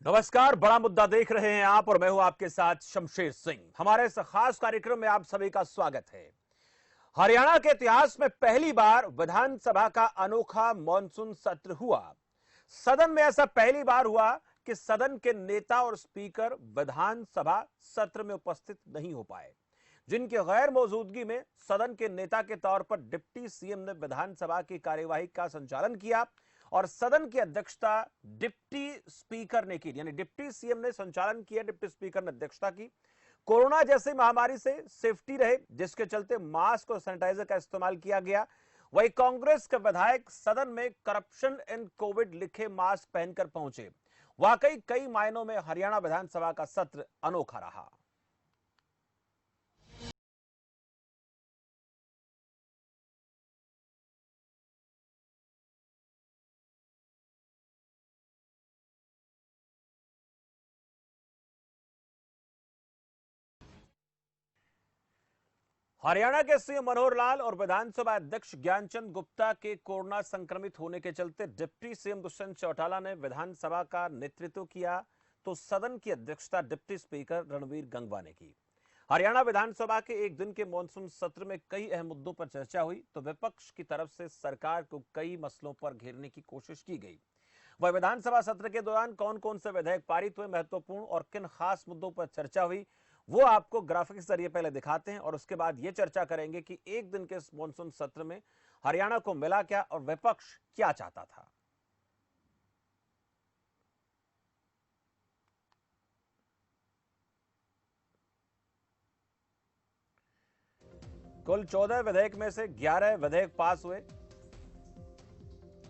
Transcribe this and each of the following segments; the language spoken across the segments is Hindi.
नमस्कार, बड़ा मुद्दा देख रहे हैं आप और मैं हूं आपके साथ शमशेर सिंह। हमारे इस खास कार्यक्रम में आप सभी का स्वागत है। हरियाणा के इतिहास में पहली बार विधानसभा का अनोखा मॉनसून सत्र हुआ। सदन में ऐसा पहली बार हुआ कि सदन के नेता और स्पीकर विधानसभा सत्र में उपस्थित नहीं हो पाए, जिनकी गैर मौजूदगी में सदन के नेता के तौर पर डिप्टी सीएम ने विधानसभा की कार्यवाही का संचालन किया और सदन की अध्यक्षता डिप्टी स्पीकर ने की, यानी डिप्टी सीएम ने संचालन किया, डिप्टी स्पीकर ने अध्यक्षता की। कोरोना जैसी महामारी से सेफ्टी रहे, जिसके चलते मास्क और सैनिटाइजर का इस्तेमाल किया गया। वही कांग्रेस के विधायक सदन में करप्शन इन कोविड लिखे मास्क पहनकर पहुंचे। वाकई कई मायनों में हरियाणा विधानसभा का सत्र अनोखा रहा। हरियाणा के सीएम मनोहर लाल और विधानसभा अध्यक्ष ज्ञानचंद गुप्ता के कोरोना संक्रमित होने के चलते डिप्टी सीएम दुष्यंत चौटाला ने विधानसभा का नेतृत्व किया, तो सदन की अध्यक्षता डिप्टी स्पीकर रणवीर गंगवा ने की। हरियाणा विधानसभा के एक दिन के मॉनसून सत्र में कई अहम मुद्दों पर चर्चा हुई, तो विपक्ष की तरफ से सरकार को कई मसलों पर घेरने की कोशिश की गई। वह विधानसभा सत्र के दौरान कौन कौन से विधेयक पारित हुए, महत्वपूर्ण और किन खास मुद्दों पर चर्चा हुई, वो आपको ग्राफिक्स जरिए पहले दिखाते हैं और उसके बाद ये चर्चा करेंगे कि एक दिन के इस मॉनसून सत्र में हरियाणा को मिला क्या और विपक्ष क्या चाहता था। कुल 14 विधेयक में से 11 विधेयक पास हुए।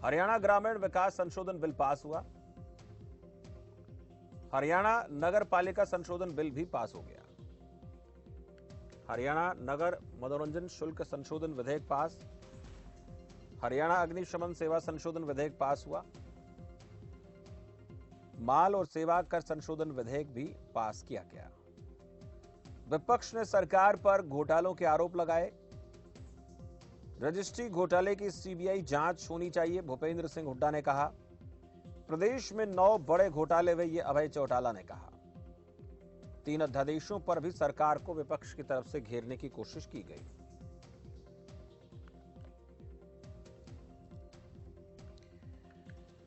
हरियाणा ग्रामीण विकास संशोधन बिल पास हुआ। हरियाणा नगर पालिका संशोधन बिल भी पास हो गया। हरियाणा नगर मनोरंजन शुल्क संशोधन विधेयक पास। हरियाणा अग्निशमन सेवा संशोधन विधेयक पास हुआ। माल और सेवा कर संशोधन विधेयक भी पास किया गया। विपक्ष ने सरकार पर घोटालों के आरोप लगाए। रजिस्ट्री घोटाले की सीबीआई जांच होनी चाहिए, भूपेंद्र सिंह हुड्डा ने कहा। प्रदेश में 9 बड़े घोटाले हुए, ये अभय चौटाला ने कहा। 3 अध्यादेशों पर भी सरकार को विपक्ष की तरफ से घेरने की कोशिश की गई।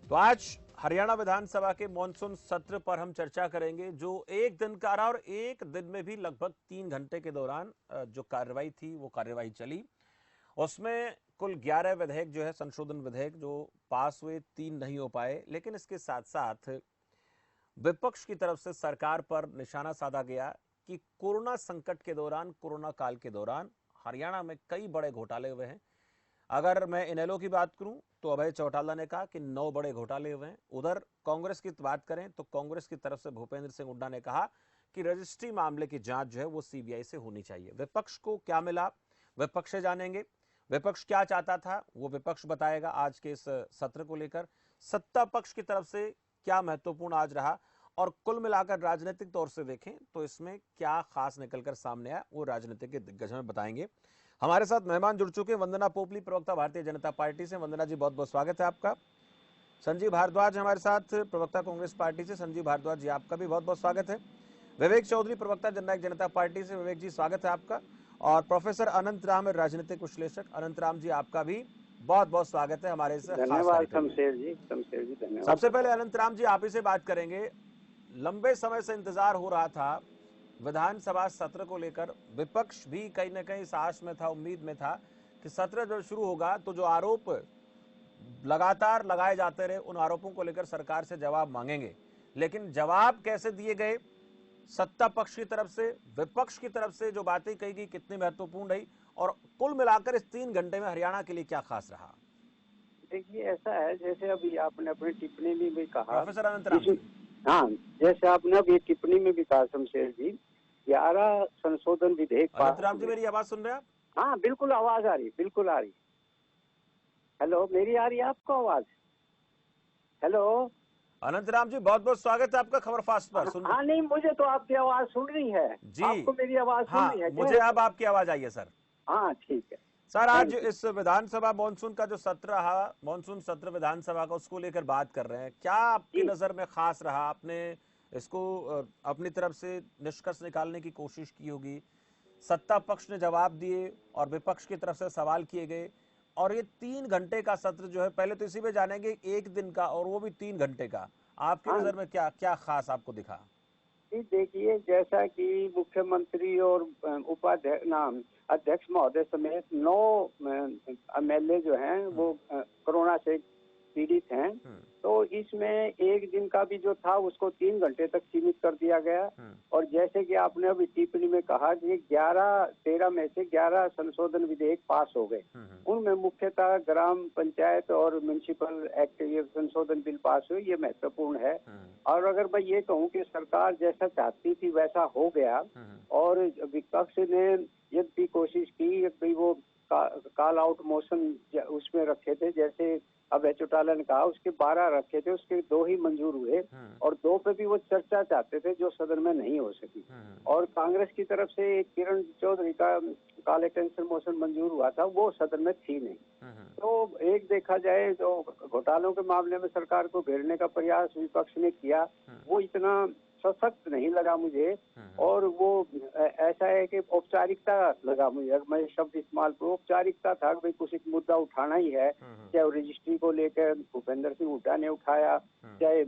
तो आज हरियाणा विधानसभा के मॉनसून सत्र पर हम चर्चा करेंगे, जो एक दिन का रहा और एक दिन में भी लगभग 3 घंटे के दौरान जो कार्रवाई थी वो कार्रवाई चली। उसमें कुल 11 विधेयक जो है संशोधन विधेयक जो पास हुए, 3 नहीं हो पाए। लेकिन इसके साथ साथ विपक्ष की तरफ से सरकार पर निशाना साधा गया कि कोरोना संकट के दौरान, कोरोना काल के दौरान हरियाणा में कई बड़े घोटाले हुए हैं। अगर मैं इनेलो की बात करूं तो अभय चौटाला ने कहा कि 9 बड़े घोटाले हुए हैं। उधर कांग्रेस की बात करें तो कांग्रेस की तरफ से भूपेंद्र सिंह हुड्डा ने कहा कि रजिस्ट्री मामले की जांच जो है वो सीबीआई से होनी चाहिए। विपक्ष को क्या मिला, विपक्ष से जानेंगे। विपक्ष क्या चाहता था वो विपक्ष बताएगा आज के इस सत्र को लेकर। सत्ता पक्ष की तरफ से क्या महत्वपूर्ण आज रहा और कुल मिलाकर राजनीतिक तौर से देखें तो इसमें क्या खास निकलकर सामने आया, वो राजनीतिक के दिग्गज हमें बताएंगे। हमारे साथ मेहमान जुड़ चुके हैं। वंदना पोपली, प्रवक्ता भारतीय जनता पार्टी से। वंदना जी, बहुत बहुत स्वागत है आपका। संजीव भारद्वाज हमारे साथ, प्रवक्ता कांग्रेस पार्टी से। संजीव भारद्वाज जी, आपका भी बहुत बहुत स्वागत है। विवेक चौधरी, प्रवक्ता जननायक जनता पार्टी से। विवेक जी, स्वागत है आपका। और प्रोफेसर अनंत राम, राजनीतिक विश्लेषक। अनंत राम जी, आपका भी बहुत बहुत स्वागत है हमारे इस खास कार्यक्रम में। शमशेर जी धन्यवाद। सबसे पहले अनंत राम जी, आप ही से बात करेंगे। लंबे समय से इंतजार हो रहा था विधानसभा सत्र को लेकर। विपक्ष भी कहीं ना कहीं साहस में था, उम्मीद में था कि सत्र जब शुरू होगा तो जो आरोप लगातार लगाए जाते रहे, उन आरोपों को लेकर सरकार से जवाब मांगेंगे। लेकिन जवाब कैसे दिए गए, सत्ता पक्ष की तरफ से, विपक्ष की तरफ से जो बातें कही गई, कितनी महत्वपूर्ण रही और कुल मिलाकर इस 3 घंटे में हरियाणा के लिए क्या खास रहा? देखिए, ऐसा है जैसे अभी आपने अपनी टिप्पणी में भी कहा, प्रोफेसर अनंत राम जी। हाँ, जैसे आपने अभी टिप्पणी में भी कहा शमशेर जी, 11 संशोधन विधेयक पास। अनंत राम जी, मेरी आवाज सुन रहे हैं आप? हाँ, बिल्कुल आवाज आ रही, बिल्कुल आ रही। हेलो, मेरी आ रही है आपको आवाज? हेलो अनंत राम जी, बहुत बहुत स्वागत है आपका खबर फास्ट पर। सुन हाँ, नहीं, मुझे तो आपकी आवाज सुन रही है जी। आपको मेरी आवाज सुन रही है? मुझे अब आपकी आवाज आई है सर। हाँ, ठीक है। सर, आज थैंक यू। इस विधानसभा मॉनसून का जो सत्र रहा, मॉनसून सत्र विधानसभा का, उसको लेकर बात कर रहे हैं, क्या आपकी जी नजर में खास रहा? आपने इसको अपनी तरफ से निष्कर्ष निकालने की कोशिश की होगी। सत्ता पक्ष ने जवाब दिए और विपक्ष की तरफ से सवाल किए गए, और ये 3 घंटे का सत्र जो है, पहले तो इसी में जानेंगे, एक दिन का और वो भी 3 घंटे का, आपकी हाँ नजर में क्या क्या खास आपको दिखा? जी, देखिए जैसा कि मुख्यमंत्री और उपाध्यक्ष नाम अध्यक्ष महोदय समेत 9 एमएलए जो हैं हम्म। वो कोरोना से पीड़ित हैं। हम्म। तो इसमें एक दिन का भी जो था उसको 3 घंटे तक सीमित कर दिया गया। हम्म। और जैसे कि आपने अभी टिप्पणी में कहा कि 13 में से 11 संशोधन विधेयक पास हो गए। हम्म। उनमें मुख्यतः ग्राम पंचायत और म्युनिसिपल एक्ट ये संशोधन बिल पास हुए, ये महत्वपूर्ण है। हम्म। और अगर मैं ये कहूँ कि सरकार जैसा चाहती थी वैसा हो गया, हम्म। और विपक्ष ने यद्यपि कोशिश की कि वो कॉल आउट मोशन उसमें रखे थे, जैसे अभय चौटाला ने कहा उसके 12 रखे थे, उसके 2 ही मंजूर हुए। हम्म। और 2 पे भी वो चर्चा चाहते थे जो सदन में नहीं हो सकी। हम्म। और कांग्रेस की तरफ से एक किरण चौधरी का कॉल एक्सटेंशन मोशन मंजूर हुआ था, वो सदन में थी नहीं। हम्म। तो एक देखा जाए तो घोटालों के मामले में सरकार को घेरने का प्रयास विपक्ष ने किया, वो इतना सशक्त नहीं लगा मुझे। और वो ऐसा है कि औपचारिकता लगा मुझे, अगर मैं शब्द इस्तेमाल करूं, औपचारिकता था कि भाई कुछ एक मुद्दा उठाना ही है। चाहे वो रजिस्ट्री को लेकर भूपेंद्र सिंह हुड्डा ने उठाया, चाहे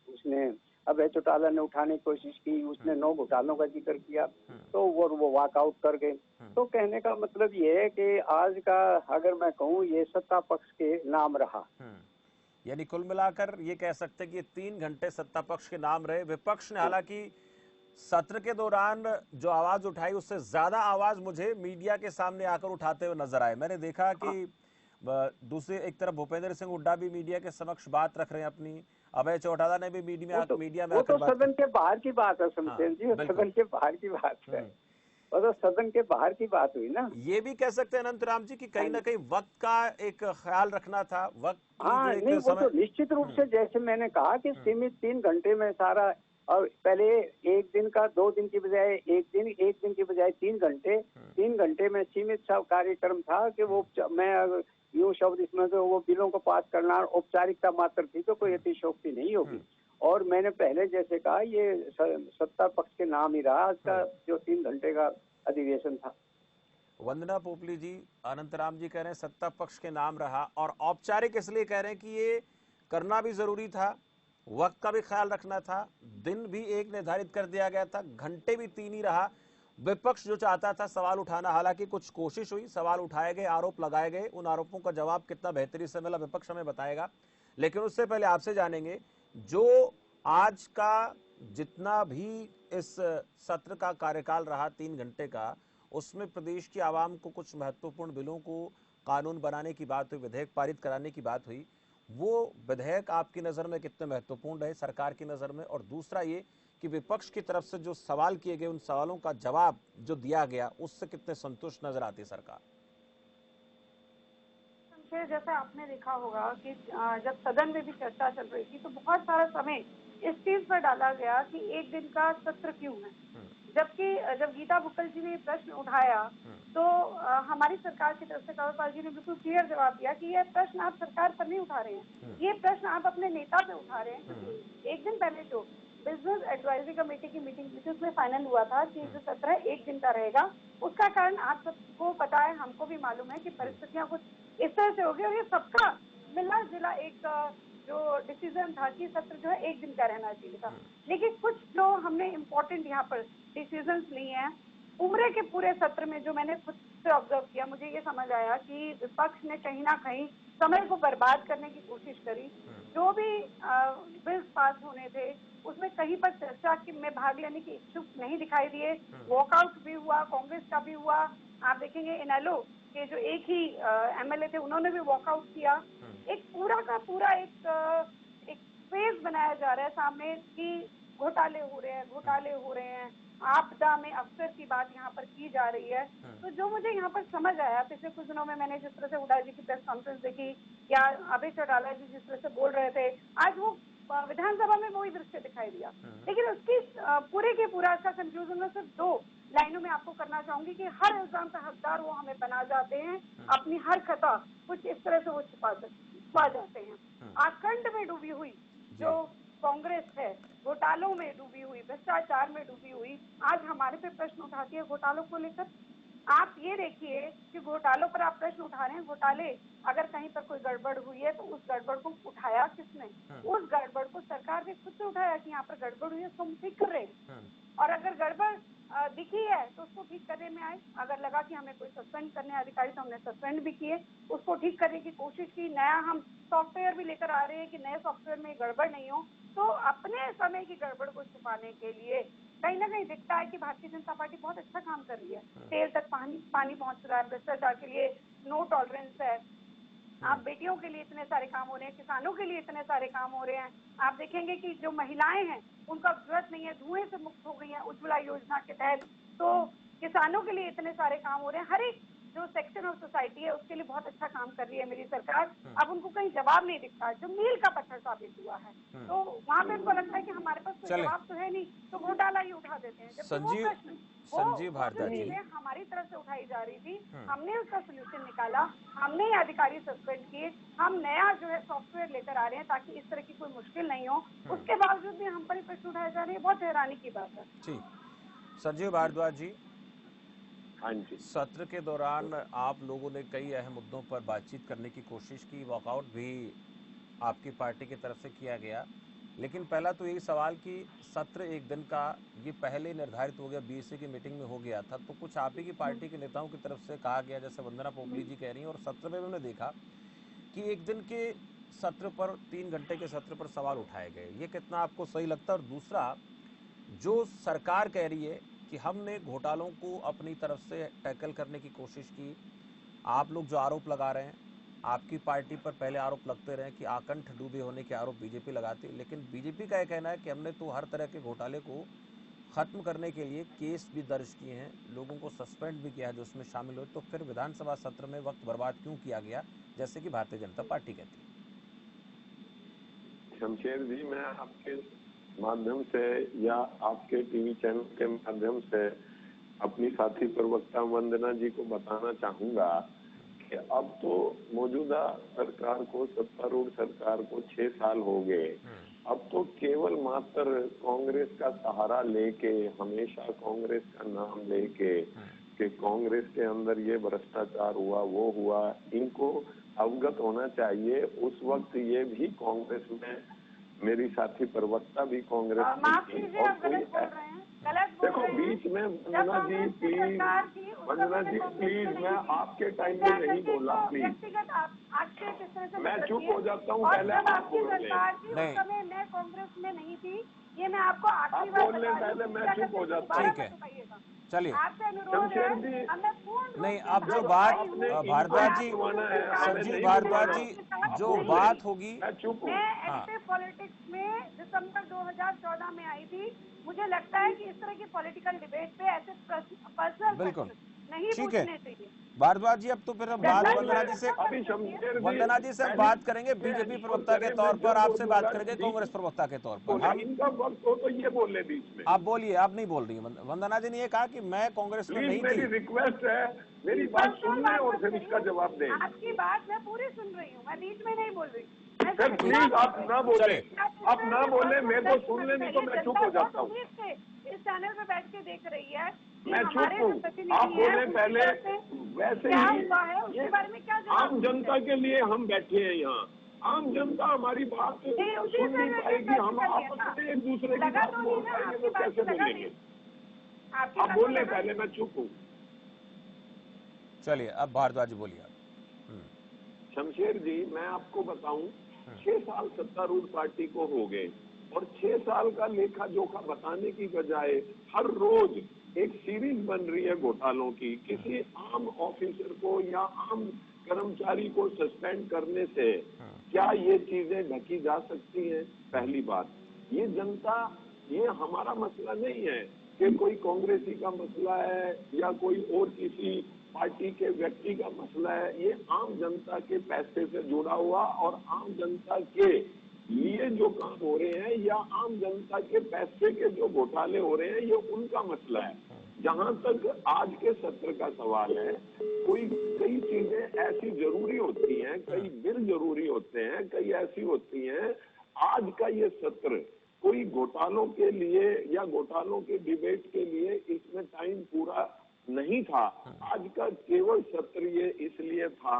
उसने अभय चौटाला ने उठाने की कोशिश की, उसने 9 घोटालों का जिक्र किया, तो वो वॉकआउट कर गए। तो कहने का मतलब ये है कि आज का अगर मैं कहूँ ये सत्ता पक्ष के नाम रहा। यानी कुल मिलाकर ये कह सकते हैं कि 3 घंटे सत्ता पक्ष के नाम रहे। विपक्ष ने हालांकि सत्र के दौरान जो आवाज उठाई, उससे ज्यादा आवाज मुझे मीडिया के सामने आकर उठाते हुए नजर आए। मैंने देखा कि दूसरे एक तरफ भूपेंद्र सिंह हुड्डा भी मीडिया के समक्ष बात रख रहे हैं अपनी, अभय चौटाला ने भी मीडिया में वो आकर तो बात सदन की। के बाहर की बात है हाँ, शमशेर जी, वो बिल्कुल। सदन के बाहर की बात है। वो तो सदन के बाहर की बात हुई ना। ये भी कह सकते हैं अनंतराम जी कि हाँ कहीं ना जी। कहीं वक्त का एक ख्याल रखना था, वक्त की जो हाँ एक नहीं, वो समय। तो निश्चित रूप से जैसे मैंने कहा कि सीमित 3 घंटे में सारा। और पहले एक दिन का 2 दिन की बजाय एक दिन की बजाय 3 घंटे, 3 घंटे में सीमित सा कार्यक्रम था कि वो मैं अगर यूं शब्द इसमें तो वो बिलों को पास करना औपचारिकता मात्र थी, तो कोई अतिशयोक्ति नहीं होगी। और मैंने पहले जैसे कहा ये सत्ता पक्ष के नाम ही रहा आज का जो 3 घंटे का अधिवेशन था। वंदना पोपली जी, अनंतराम जी कह रहे हैं सत्ता पक्ष के नाम रहा, और औपचारिक इसलिए कह रहे हैं कि ये करना भी जरूरी था, वक्त का भी ख्याल रखना था, दिन भी एक निर्धारित कर दिया गया था, घंटे भी 3 ही रहा। विपक्ष जो चाहता था सवाल उठाना, हालांकि कुछ कोशिश हुई, सवाल उठाए गए, आरोप लगाए गए, उन आरोपों का जवाब कितना बेहतरी से मिला विपक्ष हमें बताएगा। लेकिन उससे पहले आपसे जानेंगे, जो आज का जितना भी इस सत्र का कार्यकाल रहा 3 घंटे का, उसमें प्रदेश की आवाम को कुछ महत्वपूर्ण बिलों को कानून बनाने की बात हुई, विधेयक पारित कराने की बात हुई। वो विधेयक आपकी नज़र में कितने महत्वपूर्ण रहे सरकार की नज़र में? और दूसरा ये कि विपक्ष की तरफ से जो सवाल किए गए, उन सवालों का जवाब जो दिया गया, उससे कितने संतुष्ट नजर आती सरकार? जैसा आपने देखा होगा कि जब सदन में भी चर्चा चल रही थी तो बहुत सारा समय इस चीज पर डाला गया कि एक दिन का सत्र क्यों है। जबकि जब गीता बुक्कल जी ने प्रश्न उठाया तो हमारी सरकार की तरफ से कंवरपाल जी ने बिल्कुल क्लियर जवाब दिया कि ये प्रश्न आप सरकार पर नहीं उठा रहे हैं, ये प्रश्न आप अपने नेता पे उठा रहे हैं। क्योंकि एक दिन पहले जो बिजनेस एडवाइजरी कमेटी की मीटिंग हुई थी उसमें फाइनल हुआ था कि जो सत्र है एक दिन का रहेगा। उसका कारण आप सबको पता है, हमको भी मालूम है कि परिस्थितियां कुछ इस तरह से होगी और ये सबका मिला जुला एक जो डिसीजन था कि सत्र जो है एक दिन का रहना चाहिए था। लेकिन कुछ जो हमने इम्पोर्टेंट यहाँ पर डिसीजन लिए हैं उम्र के पूरे सत्र में, जो मैंने खुद से ऑब्जर्व किया, मुझे ये समझ आया कि विपक्ष ने कहीं ना कहीं समय को बर्बाद करने की कोशिश करी। जो भी बिल्स पास होने थे उसमें कहीं पर चर्चा में भाग लेने की इच्छुक नहीं दिखाई दिए। वॉकआउट भी हुआ, कांग्रेस का भी हुआ। आप देखेंगे इनेलो के जो एक ही एमएलए थे उन्होंने भी वॉकआउट किया। एक पूरा का पूरा एक फेज बनाया जा रहा है सामने कि घोटाले हो रहे हैं, आपदा में अफसर की बात यहाँ पर की जा रही है। तो जो मुझे यहाँ पर समझ आया, पिछले कुछ दिनों में मैंने जिस तरह से हुड्डा जी की प्रेस कॉन्फ्रेंस देखी या अभय चौटाला जी जिस तरह से बोल रहे थे, आज वो विधानसभा में वही दृश्य दिखाई दिया। लेकिन उसकी पूरे के पूरा इसका कंक्लूजन में सिर्फ 2 लाइनों में आपको करना चाहूंगी कि हर इल्जाम का हकदार वो हमें बना जाते हैं, अपनी हर खता कुछ इस तरह से वो छुपा जाते हैं। आखंड में डूबी हुई जो कांग्रेस है, घोटालों में डूबी हुई, भ्रष्टाचार में डूबी हुई, आज हमारे पे प्रश्न उठाती है घोटालों को लेकर। आप ये देखिए कि घोटालों पर आप प्रश्न उठा रहे हैं, घोटाले अगर कहीं पर कोई गड़बड़ हुई है तो उस गड़बड़ को उठाया किसने? उस गड़बड़ को सरकार ने खुद से उठाया कि यहाँ पर गड़बड़ हुई है, उसको हम ठीक कर रहे हैं। और अगर गड़बड़ दिखी है तो उसको ठीक करने में आए। अगर लगा कि हमें कोई सस्पेंड करने अधिकारी तो हमने सस्पेंड भी किए, उसको ठीक करने की कोशिश की। नया हम सॉफ्टवेयर भी लेकर आ रहे हैं कि नए सॉफ्टवेयर में गड़बड़ नहीं हो। तो अपने समय की गड़बड़ को छुपाने के लिए कहीं ना कहीं दिखता है कि भारतीय जनता पार्टी बहुत अच्छा काम कर रही है। तेल तक पानी पहुंच रहा है, भ्रष्टाचार के लिए नो टॉलरेंस है। आप बेटियों के लिए इतने सारे काम हो रहे हैं, किसानों के लिए इतने सारे काम हो रहे हैं। आप देखेंगे कि जो महिलाएं हैं उनका जरूरत नहीं है, धुएं से मुक्त हो गई है उज्ज्वला योजना के तहत। तो किसानों के लिए इतने सारे काम हो रहे हैं। हर एक जो सेक्शन ऑफ सोसाइटी है उसके लिए बहुत अच्छा काम कर रही है मेरी सरकार। अब उनको कहीं जवाब नहीं दिखता है, जो मील का पत्थर साबित हुआ है। तो वहाँ पे उनको लगता है कि हमारे पास कोई जवाब तो है नहीं, तो घोटाला ही उठा देते हैं। संजीव भारद्वाज जी, हमारी तरफ से उठाई जा रही थी, हमने उसका सोल्यूशन निकाला, हमने ये अधिकारी सस्पेंड किए, हम नया जो है सॉफ्टवेयर लेकर आ रहे हैं ताकि इस तरह की कोई मुश्किल नहीं हो। उसके बावजूद भी हम पर ही प्रश्न उठाए जा रहे हैं, बहुत हैरानी की बात है। ठीक, संजीव भारद्वाज जी, हाँ जी, सत्र के दौरान आप लोगों ने कई अहम मुद्दों पर बातचीत करने की कोशिश की, वॉकआउट भी आपकी पार्टी की तरफ से किया गया। लेकिन पहला तो यही सवाल कि सत्र एक दिन का ये पहले निर्धारित हो गया, बीएससी की मीटिंग में हो गया था, तो कुछ आप ही की पार्टी के नेताओं की तरफ से कहा गया, जैसे वंदना पोपली जी कह रही हैं, और सत्र में हमने देखा कि एक दिन के सत्र पर 3 घंटे के सत्र पर सवाल उठाए गए। ये कितना आपको सही लगता है? और दूसरा, जो सरकार कह रही है कि हमने घोटालों को अपनी तरफ से टैकल करने की कोशिश की, आप लोग जो आरोप लगा रहे हैं, आपकी पार्टी पर पहले आरोप लगते रहे कि आकंठ डूबे होने के आरोप बीजेपी लगाती है, लेकिन बीजेपी का यह कहना है कि हमने तो हर तरह के घोटाले को खत्म करने के लिए केस भी दर्ज किए हैं, लोगों को सस्पेंड भी किया है जो उसमें शामिल हुए, तो फिर विधानसभा सत्र में वक्त बर्बाद क्यों किया गया, जैसे कि भारतीय जनता पार्टी कहती है? शमशेर जी, मैं आपके माध्यम से या आपके टीवी चैनल के माध्यम से अपनी साथी प्रवक्ता वंदना जी को बताना चाहूंगा कि अब तो मौजूदा सरकार को, सत्तारूढ़ सरकार को 6 साल हो गए। अब तो केवल मात्र कांग्रेस का सहारा लेके, हमेशा कांग्रेस का नाम लेके कि कांग्रेस के अंदर ये भ्रष्टाचार हुआ, वो हुआ, इनको अवगत होना चाहिए। उस वक्त ये भी कांग्रेस में, मेरी साथी प्रवक्ता भी कांग्रेस में थी, और कोई देखो बीच में वंदना जी प्लीज, मैं आपके टाइम में नहीं बोला, प्लीज मैं चुप हो जाता हूँ, पहले आप बोल लें। समय मैं कांग्रेस में नहीं थी, ये मैं आपको आखिरी बार बोल लें, पहले मैं चुप हो जाता हूँ। ठीक है, चलिए। शमशेर जी, नहीं, अब जो बात भारद्वाज जी, संजीव भारद्वाज जी, जो बात होगी, मैं एक्टिव पॉलिटिक्स में दिसंबर 2014 में आई थी। मुझे लगता है कि इस तरह की पॉलिटिकल डिबेट पे ऐसे पर्सनल बिल्कुल नहीं ठीक है। पूछने चाहिए। भारद्वाज जी, अब तो फिर हम बात वंदना जी से बात करेंगे, बीजेपी प्रवक्ता के तौर पर आपसे बात करेंगे, कांग्रेस प्रवक्ता के तौर पर। हम इनका वक्त हो तो ये बोले बीच में। आप बोलिए, आप नहीं बोल रही है वंदना जी ने ये कहा कि मैं कांग्रेस में नहीं थी। मेरी रिक्वेस्ट है, मेरी बात सुन लें और फिर इसका जवाब दें। आपकी बात मैं पूरी सुन रही हूँ, मैं बीच में नहीं बोल रही। सर प्लीज आप ना बोले, आप ना बोले, मेरे को सुन ले, नहीं तो मैं चुप हो जाता हूँ। इस चैनल पे बैठ के देख रही है, मैं चुप हूँ, आप बोले पहले। वैसे ही उसके बारे में क्या आम जनता के लिए हम बैठे हैं यहाँ, आम जनता हमारी बात सुन नहीं पाएगी, हम आपस में एक दूसरे की बात बोल पाएंगे तो कैसे बोलेंगे? आप बोल लें पहले, मैं चुप हूँ। चलिए, अब भारद्वाज बोलिए। शमशेर जी, मैं आपको बताऊं, 6 साल सत्तारूढ़ पार्टी को हो गए, और 6 साल का लेखा जोखा बताने की बजाय हर रोज एक सीरीज बन रही है घोटालों की। किसी आम ऑफिसर को या आम कर्मचारी को सस्पेंड करने से क्या ये चीजें ढकी जा सकती हैं? पहली बात, ये जनता, ये हमारा मसला नहीं है कि कोई कांग्रेसी का मसला है या कोई और किसी पार्टी के व्यक्ति का मसला है। ये आम जनता के पैसे से जुड़ा हुआ और आम जनता के लिए जो काम हो रहे हैं या आम जनता के पैसे के जो घोटाले हो रहे हैं, ये उनका मसला है। जहां तक आज के सत्र का सवाल है, कई चीजें ऐसी जरूरी होती हैं, कई बिल जरूरी होते हैं, कई ऐसी होती हैं। आज का ये सत्र कोई घोटालों के लिए या घोटालों के डिबेट के लिए इसमें टाइम पूरा नहीं था। आज का केवल सत्र ये इसलिए था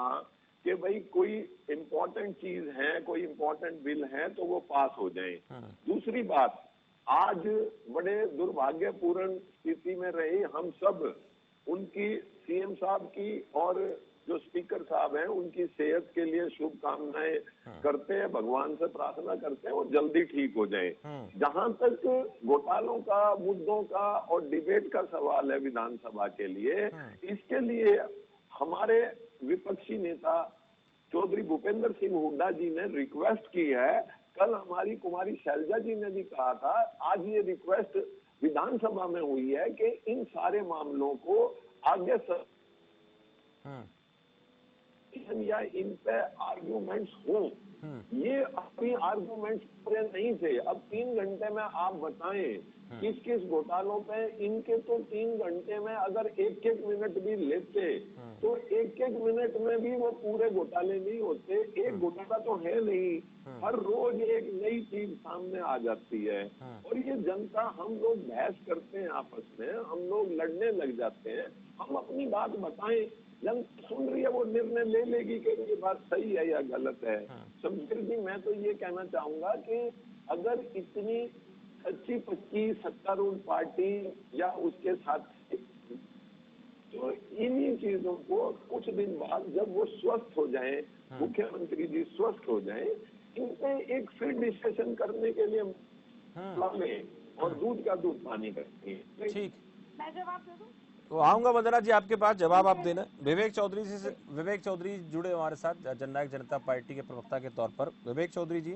कि भाई कोई इम्पोर्टेंट चीज है, कोई इम्पोर्टेंट बिल है तो वो पास हो जाए। दूसरी बात, आज बड़े दुर्भाग्यपूर्ण स्थिति में रहे हम सब, उनकी सीएम साहब की और जो स्पीकर साहब हैं उनकी सेहत के लिए शुभकामनाएं करते हैं, भगवान से प्रार्थना करते हैं वो जल्दी ठीक हो जाए। जहां तक घोटालों का, मुद्दों का और डिबेट का सवाल है विधानसभा के लिए, इसके लिए हमारे विपक्षी नेता चौधरी भूपेंद्र सिंह हुड्डा जी ने रिक्वेस्ट की है। कल हमारी कुमारी शैलजा जी ने भी कहा था, आज ये रिक्वेस्ट विधानसभा में हुई है कि इन सारे मामलों को आगे या इन पे आर्गुमेंट्स हों। ये अपनी आर्गुमेंट्स पूरे नहीं थे। अब 3 घंटे में आप बताएं किस किस घोटालों पे, इनके तो 3 घंटे में अगर एक एक मिनट भी लेते तो एक एक मिनट में भी वो पूरे घोटाले नहीं होते। एक घोटाला तो है नहीं, हर रोज एक नई चीज सामने आ जाती है। और ये जनता, हम लोग बहस करते हैं आपस में, हम लोग लड़ने लग जाते हैं। हम अपनी बात बताएं, जनता सुन रही है, वो निर्णय ले लेगी कि ये बात सही है या गलत है। शमशेर जी, मैं तो ये कहना चाहूंगा कि अगर इतनी सच्ची पक्की सत्तारूढ़ पार्टी या उसके साथ, तो इन्हीं चीजों को कुछ दिन बाद जब वो स्वस्थ हो जाए, मुख्यमंत्री जी स्वस्थ हो जाए, इन पे एक फिर डिस्कशन करने के लिए और दूध का दूध पानी करती है। ठीक, मैं जवाब दे दूं? तो आऊंगा वंदना जी आपके पास, जवाब आप देना। विवेक चौधरी जुड़े हमारे साथ, जननायक जनता पार्टी के प्रवक्ता के तौर पर। विवेक चौधरी जी,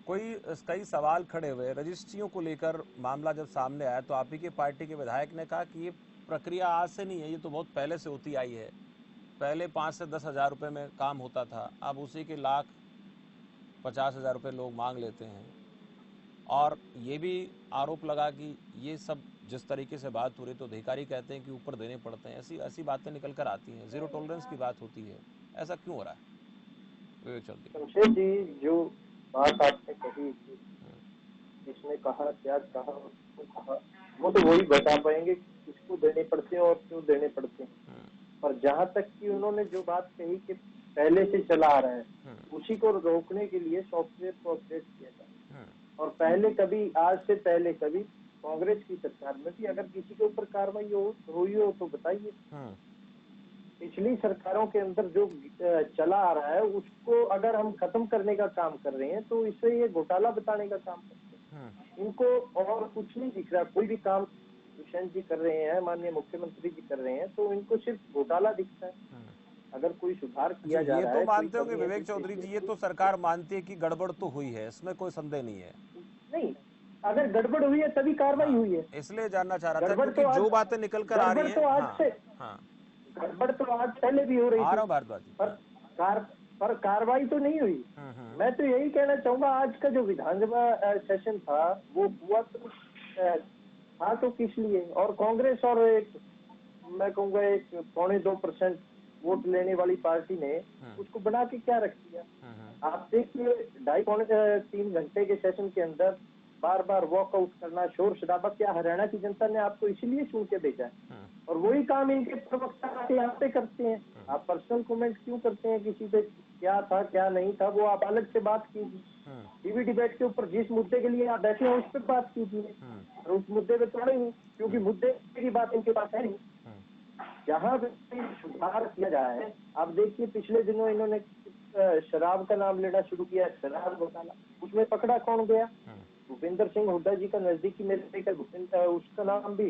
कई सवाल खड़े हुए रजिस्ट्रियों को लेकर। मामला जब सामने आया तो आप ही की पार्टी के विधायक ने कहा कि ये प्रक्रिया आज से नहीं है, ये तो बहुत पहले से होती आई है। पहले 5 से 10 हज़ार रुपये में काम होता था, अब उसी के 1,50,000 रुपये लोग मांग लेते हैं। और ये भी आरोप लगा कि ये सब जिस तरीके से बात हो रही, तो अधिकारी कहते हैं कि ऊपर देने पड़ते हैं। ऐसी बातें निकल कर आती हैं, जीरो टॉलरेंस की बात होती है। ऐसा क्यों हो रहा है विवेक चौधरी? शमशेर जी, जो बात आपने कही, इसमें कहा, क्या कहा, उसको कहा, वो तो वही बता पाएंगे किसको देने पड़ते हैं और क्यों देने पड़ते हैं। पर जहाँ तक कि उन्होंने जो बात कही कि पहले से चला आ रहा है, उसी को रोकने के लिए सॉफ्टवेयर को अपडेट किया जाए। और पहले कभी, आज से पहले कभी कांग्रेस की सरकार में भी अगर किसी के ऊपर कार्रवाई हुई हो तो बताइए। पिछली सरकारों के अंदर जो चला आ रहा है उसको अगर हम खत्म करने का काम कर रहे हैं तो इससे ये घोटाला बताने का काम करते हैं। इनको और कुछ नहीं दिख रहा, कोई भी काम दुष्यंत जी कर रहे हैं, माननीय मुख्यमंत्री जी कर रहे हैं, तो इनको सिर्फ घोटाला दिखता है। अगर कोई सुधार किया जा रहा है, ये तो मानते होंगे विवेक चौधरी जी, ये तो सरकार मानती है कि गड़बड़ तो हुई है, इसमें कोई संदेह नहीं है। नहीं, अगर गड़बड़ हुई है तभी कार्रवाई हुई है। इसलिए जानना चाह रहा था क्योंकि जो बातें निकल कर आ रही है, गड़बड़ तो आज पहले भी हो रही थी, पर कार्रवाई तो नहीं हुई। मैं तो यही कहना चाहूंगा, आज का जो विधानसभा सेशन था वो हुआ तो था तो किस लिए, और कांग्रेस और एक, मैं कहूँगा, एक 1.25% वोट लेने वाली पार्टी ने उसको बना के क्या रख दिया। आप देखिए, 2.5-3 घंटे के सेशन के अंदर बार बार वॉकआउट करना, शोर शराबा, क्या हरियाणा की जनता ने आपको इसीलिए चुन के भेजा है? और वही काम इनके प्रवक्ता यहाँ पे करते हैं। आप पर्सनल कमेंट क्यों करते हैं किसी पे, क्या था क्या नहीं था, वो आप अलग से बात कीजिए। टीवी डिबेट के ऊपर जिस मुद्दे के लिए आप बैठे हैं उस पर बात कीजिए, और उस मुद्दे पे थोड़े नहीं, क्योंकि मुद्दे की बात इनके पास है नहीं। जहाँ भी सुधार किया जाए, आप देखिए पिछले दिनों इन्होंने शराब का नाम लेना शुरू किया, शराब घोटाला, उसमें पकड़ा कौन गया? भूपेंद्र सिंह हुड्डा जी का नजदीकी मेरे उसका नाम भी।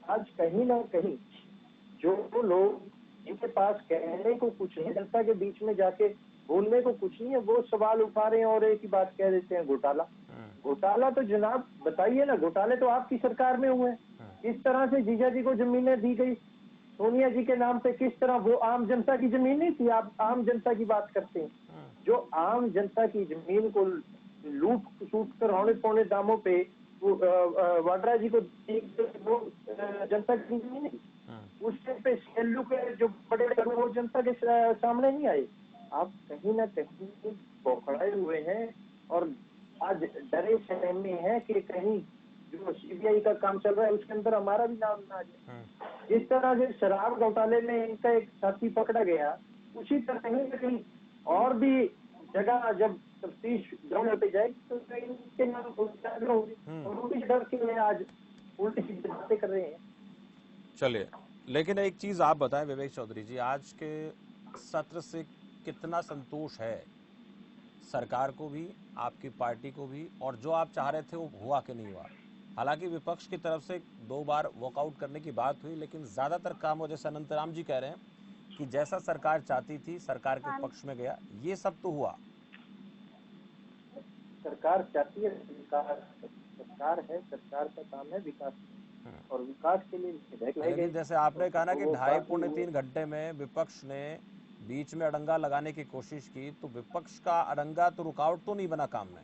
आज कहीं ना कहीं जो लोग इनके पास कहने को कुछ नहीं, जनता के बीच में जाके बोलने को कुछ नहीं है, वो सवाल उठा रहे हैं और एक ही बात कह देते हैं, घोटाला। घोटाला तो जनाब बताइए ना, घोटाले तो आपकी सरकार में हुए, किस तरह से जीजा जी को जमीनें दी गई, सोनिया जी के नाम पे किस तरह वो आम जनता की जमीन नहीं थी, आप आम जनता की बात करते हैं। जो आम जनता की जमीन को लूट सूट कर औने पौने दामों पे वो वाड्रा जी को वो जनता की जमीन नहीं, उस टाइम पे सेल्लू के जो बड़े बड़े वो जनता के सामने नहीं आए। आप कहीं ना कहीं बौखलाए हुए हैं और आज डरे सहमे हैं कि कहीं जो सीबीआई का काम चल रहा है उसके अंदर हमारा भी नाम ना आ जाए। जिस तरह से शराब घोटाले में इनका एक साथी पकड़ा गया, उसी तरह कहीं ना कहीं और भी जगह जब तफ्तीश ग्राउंड पे जाएगी तो इनके नाम उजागर होंगे और वो भी डर के आज उल्टी सीधी बातें कर रहे हैं। चलिए, लेकिन एक चीज आप बताएं विवेक चौधरी जी, आज के सत्र से कितना संतोष है सरकार को भी, आपकी पार्टी को भी, और जो आप चाह रहे थे वो हुआ कि नहीं हुआ? हालांकि विपक्ष की तरफ से 2 बार वॉकआउट करने की बात हुई, लेकिन ज्यादातर काम, और जैसे अनंतराम जी कह रहे हैं कि जैसा सरकार चाहती थी सरकार के पक्ष में गया, ये सब तो हुआ। सरकार चाहती है विकास, सरकार है, सरकार का काम है विकास, और विकास के लिए लेकिन जैसे आपने कहा ना कि 2.5 पौने 3 घंटे में विपक्ष ने बीच में अड़ंगा लगाने की कोशिश की, तो विपक्ष का अड़ंगा तो रुकावट तो नहीं बना काम में?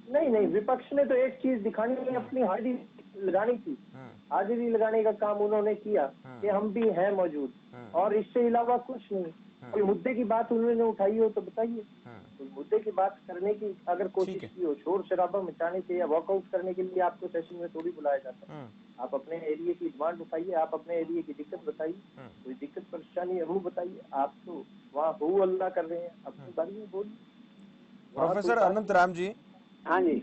नहीं, विपक्ष ने तो एक चीज दिखानी है, अपनी हाजिरी लगानी थी। हाजिरी लगाने का काम उन्होंने किया कि हम भी हैं मौजूद, और इससे अलावा कुछ नहीं। कोई मुद्दे की बात उन्होंने उठाई हो तो बताइए, कोई मुद्दे की बात करने की अगर कोशिश की हो, शोर शराबा मचाने से या वॉकआउट करने के लिए आपको सेशन में थोड़ी बुलाया जाता है। आप अपने एरिया की डिमांड उठाइए, आप अपने एरिया की दिक्कत बताइए, कोई दिक्कत परेशानी है वो बताइए। आप तो वहाँ हो अल्लाह कर रहे हैं, अपनी बारे में बोलिए। प्रोफेसर अनंतराम जी, हाँ जी,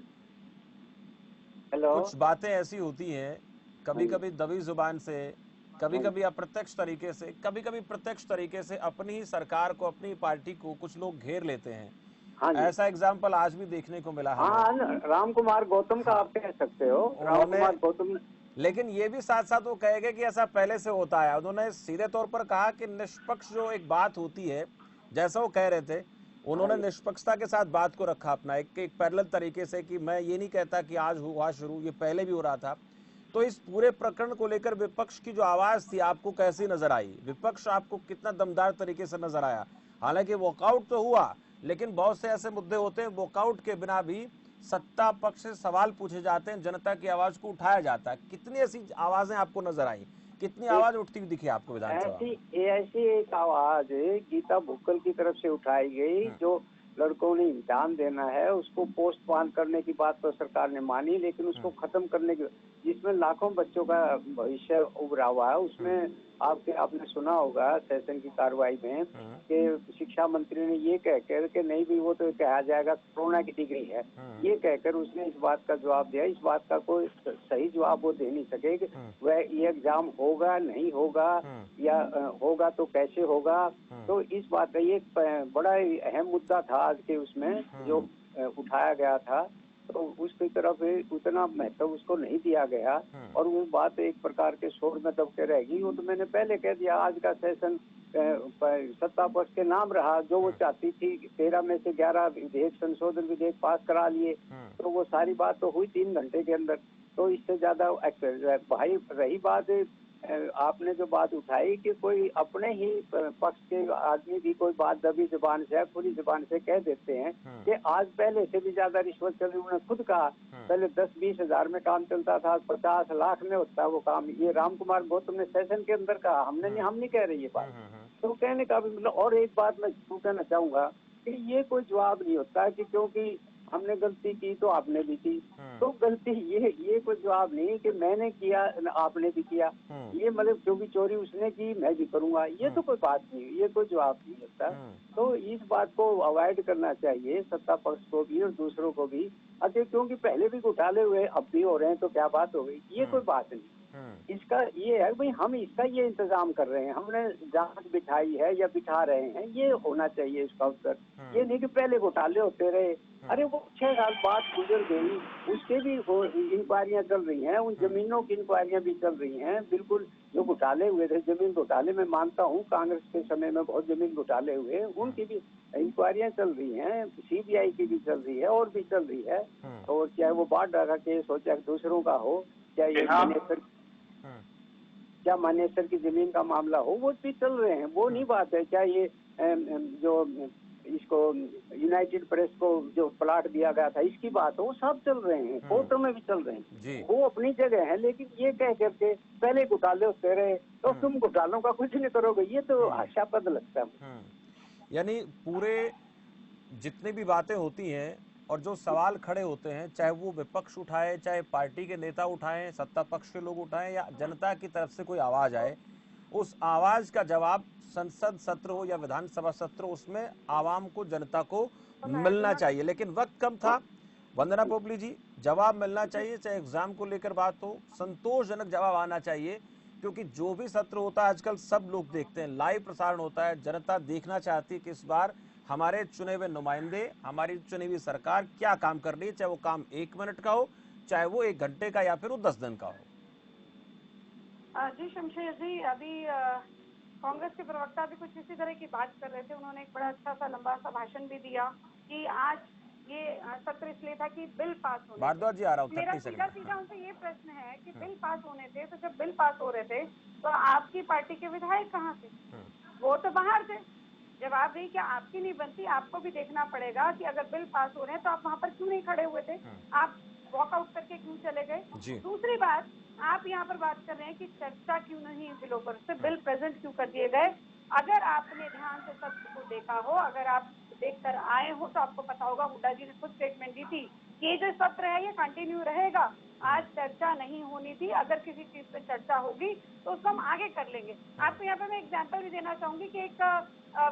हेलो। कुछ बातें ऐसी होती हैं, कभी कभी दबी जुबान से, कभी कभी अप्रत्यक्ष तरीके से, कभी कभी प्रत्यक्ष तरीके से अपनी ही सरकार को, अपनी पार्टी को कुछ लोग घेर लेते हैं। हाँ ऐसा एग्जाम्पल आज भी देखने को मिला। हाँ, राम कुमार गौतम का आप कह सकते हो, राम कुमार गौतम। लेकिन ये भी साथ साथ वो कहेंगे कि ऐसा पहले से होता है। उन्होंने सीधे तौर पर कहा कि निष्पक्ष जो एक बात होती है, जैसा वो कह रहे थे, उन्होंने निष्पक्षता के साथ बात को रखा अपना एक पैरेलल तरीके से, कि मैं ये नहीं कहता कि आज हुआ शुरू, ये पहले भी हो रहा था। तो इस पूरे प्रकरण को लेकर विपक्ष की जो आवाज थी आपको कैसी नजर आई? विपक्ष आपको कितना दमदार तरीके से नजर आया? हालांकि वॉकआउट तो हुआ, लेकिन बहुत से ऐसे मुद्दे होते हैं वॉकआउट के बिना भी सत्ता पक्ष से सवाल पूछे जाते हैं, जनता की आवाज को उठाया जाता है। कितनी ऐसी आवाजें आपको नजर आई, कितनी आवाज उठती हुई दिखी आपको विधानसभा? ऐसी एक आवाज गीता भुक्कल की तरफ से उठाई गई, जो लड़कों ने इम्तिहान देना है उसको पोस्टपोन करने की बात तो सरकार ने मानी, लेकिन उसको खत्म करने की, जिसमें लाखों बच्चों का भविष्य उभरा हुआ है, उसमें आपने सुना होगा सेशन की कार्रवाई में कि शिक्षा मंत्री ने ये कहकर कि नहीं भी वो तो कहा जाएगा कोरोना की डिग्री है, ये कहकर उसने इस बात का जवाब दिया। इस बात का कोई सही जवाब वो दे नहीं सके कि वह ये एग्जाम होगा नहीं होगा, या होगा तो कैसे होगा। तो इस बात का ये बड़ा अहम मुद्दा था आज के उसमें जो उठाया गया था, तो उसकी तरफ उतना महत्व उसको नहीं दिया गया, और वो बात एक प्रकार के शोर में दब के रहेगी। वो तो मैंने पहले कह दिया, आज का सेशन सत्ता पक्ष के नाम रहा। जो वो चाहती थी 13 में से 11 विधेयक, संशोधन विधेयक पास करा लिए, तो वो सारी बात तो हुई 3 घंटे के अंदर। तो इससे ज्यादा भाई रही बात आपने जो बात उठाई कि कोई अपने ही पक्ष के आदमी भी कोई बात दबी जुबान से, खुली जुबान से कह देते हैं कि आज पहले से भी ज्यादा रिश्वत चल रही। उन्होंने खुद कहा पहले 10-20 हजार में काम चलता था, 50 लाख में होता है वो काम। ये राम कुमार गौतम ने सेशन के अंदर कहा, हम नहीं कह रहे ये बात। तो कहने का भी मतलब। और एक बात मैं कहना चाहूंगा कि ये कोई जवाब नहीं होता कि क्योंकि हमने गलती की तो आपने भी की, तो गलती ये कोई जवाब नहीं कि मैंने किया आपने भी किया, ये मतलब जो भी चोरी उसने की मैं भी करूंगा, ये तो कोई बात नहीं, ये कोई जवाब नहीं होता। तो इस बात को अवॉइड करना चाहिए सत्ता पक्ष को भी और दूसरों को भी। अच्छा, क्योंकि पहले भी घोटाले हुए, अब भी हो रहे हैं, तो क्या बात हो गई, ये कोई बात नहीं। इसका ये है भाई, हम इसका ये इंतजाम कर रहे हैं, हमने जांच बिठाई है या बिठा रहे हैं, ये होना चाहिए इसका उत्तर। ये नहीं कि पहले घोटाले होते रहे। अरे वो 6 साल बाद गुजर गई, उसके भी इंक्वायरियां चल रही हैं, उन जमीनों की इंक्वायरियां भी चल रही हैं। बिल्कुल जो घोटाले हुए थे, जमीन घोटाले में मानता हूँ कांग्रेस के समय में बहुत जमीन घोटाले हुए, उनकी भी इंक्वायरियां चल रही हैं, सीबीआई की भी चल रही है और भी चल रही है। और चाहे वो बाढ़ का केस हो, चाहे दूसरों का हो, चाहे ये क्या मानेसर की जमीन का मामला हो, वो भी चल रहे हैं, वो नहीं बात है। क्या ये जो इसको यूनाइटेड प्रेस को जो प्लाट दिया गया था इसकी बात हो, वो सब चल रहे हैं, कोर्टों में भी चल रहे हैं, वो अपनी जगह है। लेकिन ये कह करके पहले घोटाले होते रहे तो तुम घोटालों का कुछ नहीं करोगे, ये तो आशापद लगता है। यानी पूरे जितनी भी बातें होती हैं और जो सवाल खड़े होते हैं, चाहे वो विपक्ष उठाए, चाहे पार्टी के नेता उठाएं, सत्ता पक्ष के लोग उठाएं, या जनता की तरफ से कोई आवाज आए, उस आवाज का जवाब संसद सत्र हो या विधानसभा सत्र, उसमें आवाम को, जनता को मिलना चाहिए। लेकिन वक्त कम था। वंदना पोपली जी, जवाब मिलना चाहिए, चाहे एग्जाम को लेकर बात हो, संतोषजनक जवाब आना चाहिए, क्योंकि जो भी सत्र होता है आजकल सब लोग देखते हैं, लाइव प्रसारण होता है, जनता देखना चाहती है कि इस बार हमारे चुने हुए नुमाइंदे, हमारी चुनी हुई सरकार क्या काम कर रही है, चाहे वो काम 1 मिनट का हो, चाहे वो 1 घंटे का, या फिर वो 10 दिन का हो। जी शमशेर जी, अभी कांग्रेस के प्रवक्ता भी कुछ इसी तरह की बात कर रहे थे। उन्होंने एक बड़ा अच्छा सा लंबा सा भाषण भी दिया कि आज ये सत्र इसलिए था कि बिल पास होने। भारद्वाज जी आ रहा हूँ, मेरा सीधा उनसे ये प्रश्न है कि बिल पास होने थे, तो जब बिल पास हो रहे थे तो आपकी पार्टी के विधायक कहाँ थे? वो तो बाहर थे। जवाब रही कि आपकी नहीं बनती, आपको भी देखना पड़ेगा कि अगर बिल पास हो रहे हैं तो आप वहाँ पर क्यों नहीं खड़े हुए थे, आप वॉकआउट करके क्यों चले गए? दूसरी बात, आप यहाँ पर बात कर रहे हैं कि चर्चा क्यों नहीं बिलों पर, सिर्फ बिल प्रेजेंट क्यों कर दिए गए? अगर आपने ध्यान से सत्र को देखा हो, अगर आप देखकर आए हो तो आपको पता होगा, हुड्डा जी ने खुद स्टेटमेंट दी थी कि ये जो सत्र है ये कंटिन्यू रहेगा, आज चर्चा नहीं होनी थी, अगर किसी चीज पे चर्चा होगी तो उसको हम आगे कर लेंगे। आपको यहाँ पे मैं एग्जांपल भी देना चाहूंगी कि एक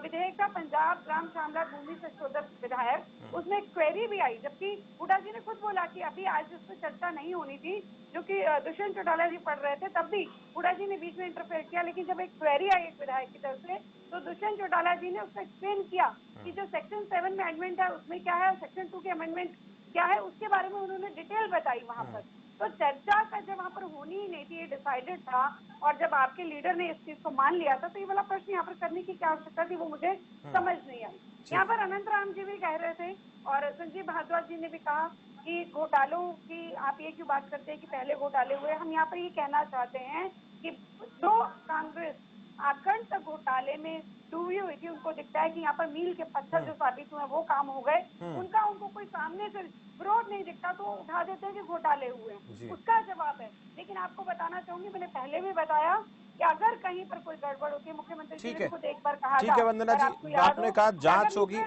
विधेयक था, पंजाब ग्राम शामला भूमि संशोधन विधायक, उसमें एक क्वेरी भी आई, जबकि हुड्डा जी ने खुद बोला कि अभी आज इस पर चर्चा नहीं होनी थी, जो कि दुष्यंत चौटाला जी पढ़ रहे थे, तब भी हुड्डा जी ने बीच में इंटरफेयर किया। लेकिन जब एक क्वेरी आई एक विधायक की तरफ से, तो दुष्यंत चौटाला जी ने उसको एक्सप्लेन किया कि जो सेक्शन 7 में अमेंडमेंट है उसमें क्या है, सेक्शन 2 के अमेंडमेंट क्या है, उसके बारे में उन्होंने डिटेल बताई वहाँ पर। तो चर्चा का जब वहाँ पर होनी ही नहीं थी, ये डिसाइडेड था, और जब आपके लीडर ने इस चीज को मान लिया था, तो ये वाला प्रश्न यहाँ पर करने की क्या आवश्यकता थी, वो मुझे समझ नहीं आई। यहाँ पर अनंत राम जी भी कह रहे थे और संजीव भारद्वाज जी ने भी कहा कि घोटालों की आप ये क्यों बात करते हैं कि पहले घोटाले हुए। हम यहाँ पर ये कहना चाहते हैं कि जो कांग्रेस आखंड तक घोटाले में डूबी हुई थी, उनको दिखता है कि यहाँ पर मील के पत्थर जो साबित हुए वो काम हो गए, उनको कोई सामने से विरोध नहीं दिखता तो उठा देते हैं कि घोटाले हुए, उसका जवाब है। लेकिन आपको बताना चाहूंगी, मैंने पहले भी बताया कि अगर कहीं पर कोई गड़बड़ होती है, मुख्यमंत्री जी ने खुद एक बार कहा, ठीक है वंदना जी, आपने कहा जांच होगी,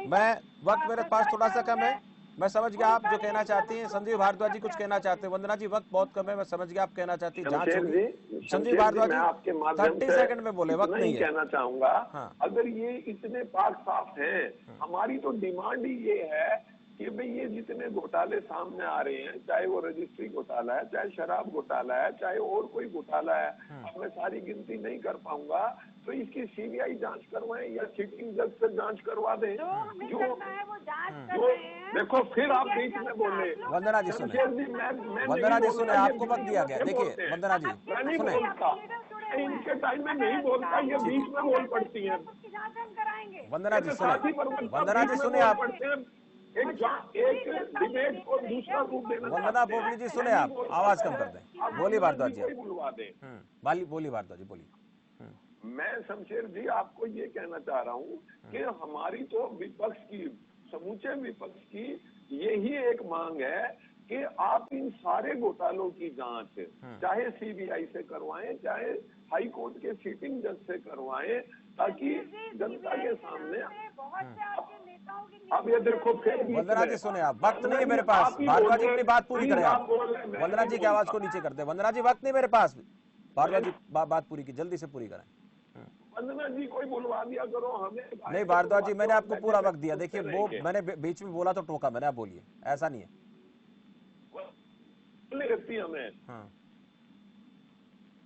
मैं वक्त मेरे पास थोड़ा सा कम है, मैं समझ गया आप जो कहना चाहती हैं। संजीव भारद्वाज जी कुछ कहना चाहते हैं। वंदना जी वक्त बहुत कम है, मैं समझ गया आप कहना चाहती हैं जांच होगी। संजीव भारद्वाज जी आपके माध्यम 30 सेकंड में बोले, वक्त नहीं है। कहना चाहूंगा, अगर ये इतने पाक साफ हैं, हमारी तो डिमांड ही ये है कि भाई ये जितने घोटाले सामने आ रहे हैं, चाहे वो रजिस्ट्री घोटाला है, चाहे शराब घोटाला है, चाहे और कोई घोटाला है, अब मैं सारी गिनती नहीं कर पाऊंगा, तो इसकी सीबीआई जांच करवाएं या सिटिंग जज से जांच करवा दें। जो देखो फिर आप बीच में बोले। वंदना जी सुने, वंदना जी सुने, आपको वक्त दिया गया। देखिए वंदना जी सुने, इनके टाइम में नहीं बोलता, ये बीच में बोल पड़ती है। वंदना जी सुने, वंदना जी सुने, आप एक डिबेट को दूसरा रूप देना। वंदना पोपली जी सुने, आप आवाज कम कर दें। बोलिए भारद्वाज जी, बोलिए भारद्वाज जी, बोलिए। मैं शमशेर जी आपको ये कहना चाह रहा हूँ कि हमारी तो विपक्ष की, समूचे विपक्ष की यही एक मांग है कि आप इन सारे घोटालों की जांच चाहे सीबीआई से करवाएं, चाहे हाई कोर्ट के सिटिंग जज से करवाएं, ताकि जनता के सामने। अब ये देखो फिर वंदना जी सुने, आप वक्त नहीं है मेरे पास, भारद्वाज जी अपनी बात पूरी करें आप। वंदना जी की आवाज को नीचे कर दे। वंदना जी वक्त नहीं मेरे पास, भारद्वाज जी बात पूरी की, जल्दी से पूरी करें। वंदना जी कोई बुलवा दिया करो हमें। नहीं भारद्वाज जी, मैंने आपको पूरा वक्त दिया। देखिए वो मैंने बीच में बोला तो टोका मैंने, आप बोलिए, ऐसा नहीं है। हमें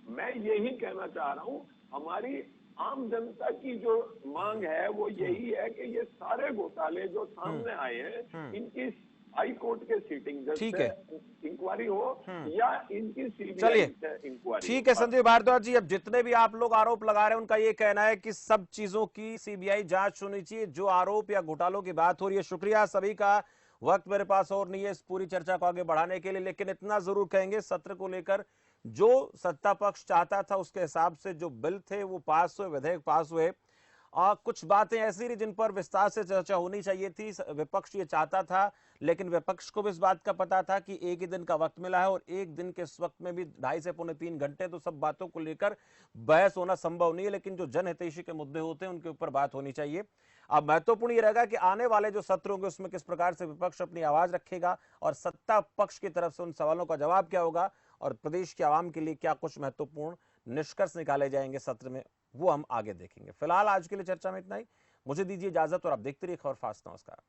मैं यही कहना चाह रहा हूँ, हमारी आम जनता की जो मांग है वो यही है कि ये सारे घोटाले जो सामने आए हैं, इनकी हाई कोर्ट के सीटिंग जज से इंक्वायरी हो या इनकी सीबीआई से इंक्वायरी। ठीक है संजीव भारद्वाज जी, अब जितने भी आप लोग आरोप लगा रहे हैं उनका ये कहना है कि सब चीजों की सीबीआई जांच होनी चाहिए, जो आरोप या घोटालों की बात हो रही है। शुक्रिया सभी का, वक्त मेरे पास और नहीं है इस पूरी चर्चा को आगे बढ़ाने के लिए, लेकिन इतना जरूर कहेंगे सत्र को लेकर जो सत्ता पक्ष चाहता था उसके हिसाब से जो बिल थे वो पास हुए, विधेयक पास हुए। कुछ बातें ऐसी रही जिन पर विस्तार से चर्चा होनी चाहिए थी। विपक्ष ये चाहता था, लेकिन विपक्ष को भी इस बात का पता था कि एक ही दिन का वक्त मिला है और एक दिन के इस वक्त में भी 2.5 से पौने 3 घंटे, तो सब बातों को लेकर बहस होना संभव नहीं है। लेकिन जो जनहितैषी के मुद्दे होते हैं उनके ऊपर बात होनी चाहिए। अब महत्वपूर्ण ये रहेगा कि आने वाले जो सत्र होंगे उसमें किस प्रकार से विपक्ष अपनी आवाज रखेगा और सत्ता पक्ष की तरफ से उन सवालों का जवाब क्या होगा और प्रदेश के आवाम के लिए क्या कुछ महत्वपूर्ण निष्कर्ष निकाले जाएंगे सत्र में, वो हम आगे देखेंगे। फिलहाल आज के लिए चर्चा में इतना ही। मुझे दीजिए इजाजत और आप देखते रहिए खबर फास्ट। नमस्कार।